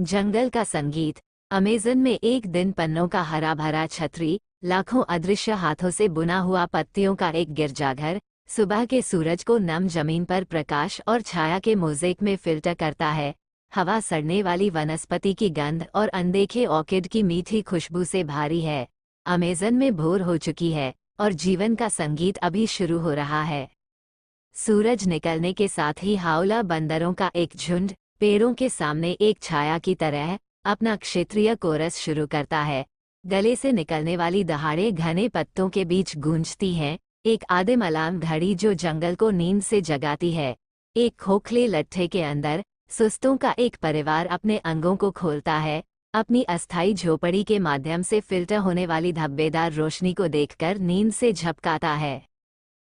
जंगल का संगीत। अमेज़न में एक दिन पन्नों का हरा भरा छतरी, लाखों अदृश्य हाथों से बुना हुआ पत्तियों का एक गिरजाघर, सुबह के सूरज को नम जमीन पर प्रकाश और छाया के मोज़ेक में फ़िल्टर करता है। हवा सड़ने वाली वनस्पति की गंध और अनदेखे ऑर्किड की मीठी खुशबू से भारी है। अमेज़न में भोर हो चुकी है और जीवन का संगीत अभी शुरू हो रहा है। सूरज निकलने के साथ ही हावला बंदरों का एक झुंड पेड़ों के सामने एक छाया की तरह अपना क्षेत्रीय कोरस शुरू करता है। गले से निकलने वाली दहाड़े घने पत्तों के बीच गूंजती हैं, एक आदिम अलार्म घड़ी जो जंगल को नींद से जगाती है। एक खोखले लट्ठे के अंदर सुस्तों का एक परिवार अपने अंगों को खोलता है, अपनी अस्थायी झोपड़ी के माध्यम से फिल्टर होने वाली धब्बेदार रोशनी को देखकर नींद से झपकाता है।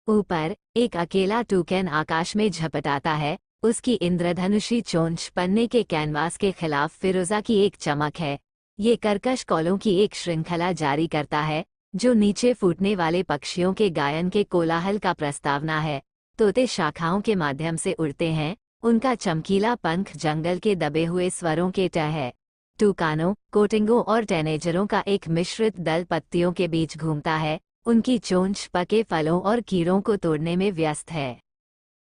ऊपर एक अकेला टूकन आकाश में झपटाता है, उसकी इंद्रधनुषी चोंच पन्ने के कैनवास के खिलाफ फिरोजा की एक चमक है। ये कर्कश कौलों की एक श्रृंखला जारी करता है, जो नीचे फूटने वाले पक्षियों के गायन के कोलाहल का प्रस्तावना है। तोते शाखाओं के माध्यम से उड़ते हैं, उनका चमकीला पंख जंगल के दबे हुए स्वरों के टह है। टूकानों, कोटिंगों और टेनेजरों का एक मिश्रित दल पत्तियों के बीच घूमता है, उनकी चोंच पके फलों और कीड़ों को तोड़ने में व्यस्त है।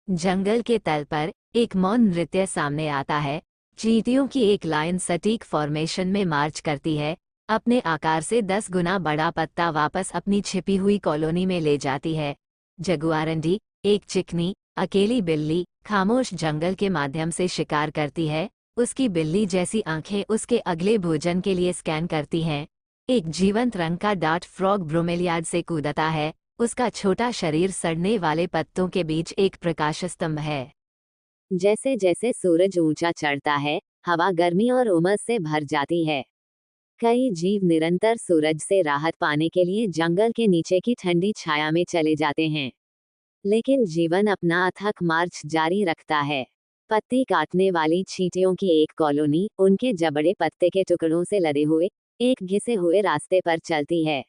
जंगल के तल पर एक मौन नृत्य सामने आता है। चींटियों की एक लाइन सटीक फॉर्मेशन में मार्च करती है, अपने आकार से 10 गुना बड़ा पत्ता वापस अपनी छिपी हुई कॉलोनी में ले जाती है। जगुआरंडी, एक चिकनी अकेली बिल्ली, खामोश जंगल के माध्यम से शिकार करती है। उसकी बिल्ली जैसी आंखें उसके अगले भोजन के लिए स्कैन करती हैं। एक जीवंत रंग का डार्ट फ्रॉग ब्रोमेलियाड से कूदता है, उसका छोटा शरीर सड़ने वाले पत्तों के बीच एक प्रकाश स्तंभ है। जैसे जैसे सूरज ऊंचा चढ़ता है, हवा गर्मी और उमस से भर जाती है। कई जीव निरंतर सूरज से राहत पाने के लिए जंगल के नीचे की ठंडी छाया में चले जाते हैं, लेकिन जीवन अपना अथक मार्च जारी रखता है। पत्ती काटने वाली चींटियों की एक कॉलोनी उनके जबड़े पत्ते के टुकड़ों से लदे हुए एक घिसे हुए रास्ते पर चलती है।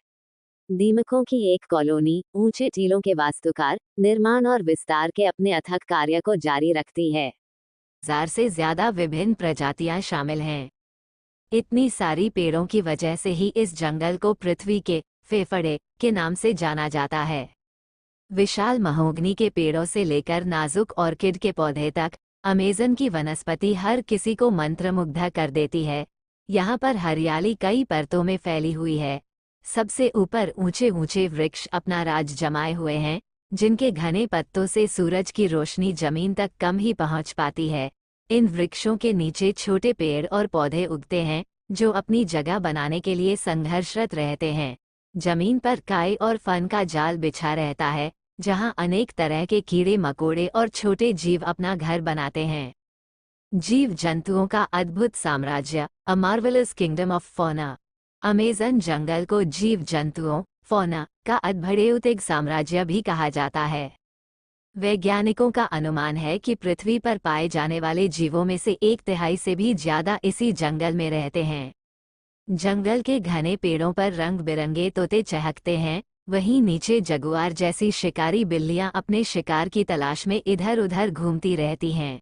दीमकों की एक कॉलोनी ऊंचे टीलों के वास्तुकार, निर्माण और विस्तार के अपने अथक कार्य को जारी रखती है। 1000 से ज्यादा विभिन्न प्रजातियां शामिल हैं। इतनी सारी पेड़ों की वजह से ही इस जंगल को पृथ्वी के फेफड़े के नाम से जाना जाता है। विशाल महोगनी के पेड़ों से लेकर नाजुक ऑर्किड के पौधे तक, अमेज़न की वनस्पति हर किसी को मंत्रमुग्ध कर देती है। यहाँ पर हरियाली कई परतों में फैली हुई है। सबसे ऊपर ऊंचे ऊंचे वृक्ष अपना राज जमाए हुए हैं, जिनके घने पत्तों से सूरज की रोशनी जमीन तक कम ही पहुंच पाती है। इन वृक्षों के नीचे छोटे पेड़ और पौधे उगते हैं, जो अपनी जगह बनाने के लिए संघर्षरत रहते हैं। जमीन पर काई और फन का जाल बिछा रहता है, जहां अनेक तरह के कीड़े मकोड़े और छोटे जीव अपना घर बनाते हैं। जीव जंतुओं का अद्भुत साम्राज्य, a marvellous kingdom of fauna. Amazon जंगल को जीव जंतुओं फौना का अद्भुत साम्राज्य भी कहा जाता है। वैज्ञानिकों का अनुमान है कि पृथ्वी पर पाए जाने वाले जीवों में से 1/3 से भी ज्यादा इसी जंगल में रहते हैं। जंगल के घने पेड़ों पर रंग बिरंगे तोते चहकते हैं, वहीं नीचे जगुआर जैसी शिकारी बिल्लियां अपने शिकार की तलाश में इधर उधर घूमती रहती हैं।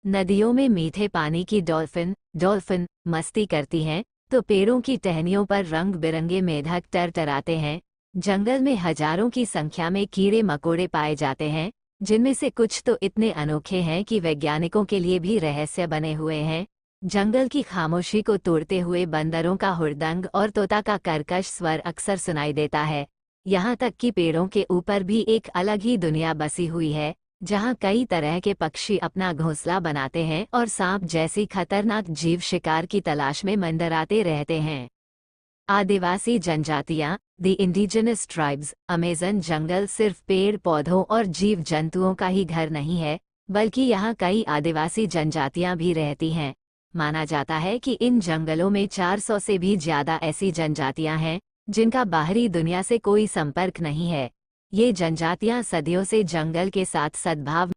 नदियों में मीठे पानी की डॉल्फिन मस्ती करती हैं, तो पेड़ों की टहनियों पर रंग बिरंगे मेढक टरटराते हैं। जंगल में हजारों की संख्या में कीड़े मकोड़े पाए जाते हैं, जिनमें से कुछ तो इतने अनोखे हैं कि वैज्ञानिकों के लिए भी रहस्य बने हुए हैं। जंगल की खामोशी को तोड़ते हुए बंदरों का हुड़दंग और तोता का कर्कश स्वर अक्सर सुनाई देता है। यहाँ तक कि पेड़ों के ऊपर भी एक अलग ही दुनिया बसी हुई है, जहाँ कई तरह के पक्षी अपना घोंसला बनाते हैं और सांप जैसी खतरनाक जीव शिकार की तलाश में मंडराते रहते हैं। आदिवासी जनजातियाँ, द इंडिजिनस ट्राइब्स। अमेज़न जंगल सिर्फ पेड़ पौधों और जीव जंतुओं का ही घर नहीं है, बल्कि यहाँ कई आदिवासी जनजातियाँ भी रहती हैं। माना जाता है कि इन जंगलों में 400 से भी ज्यादा ऐसी जनजातियाँ हैं, जिनका बाहरी दुनिया से कोई संपर्क नहीं है। ये जनजातियाँ सदियों से जंगल के साथ सद्भाव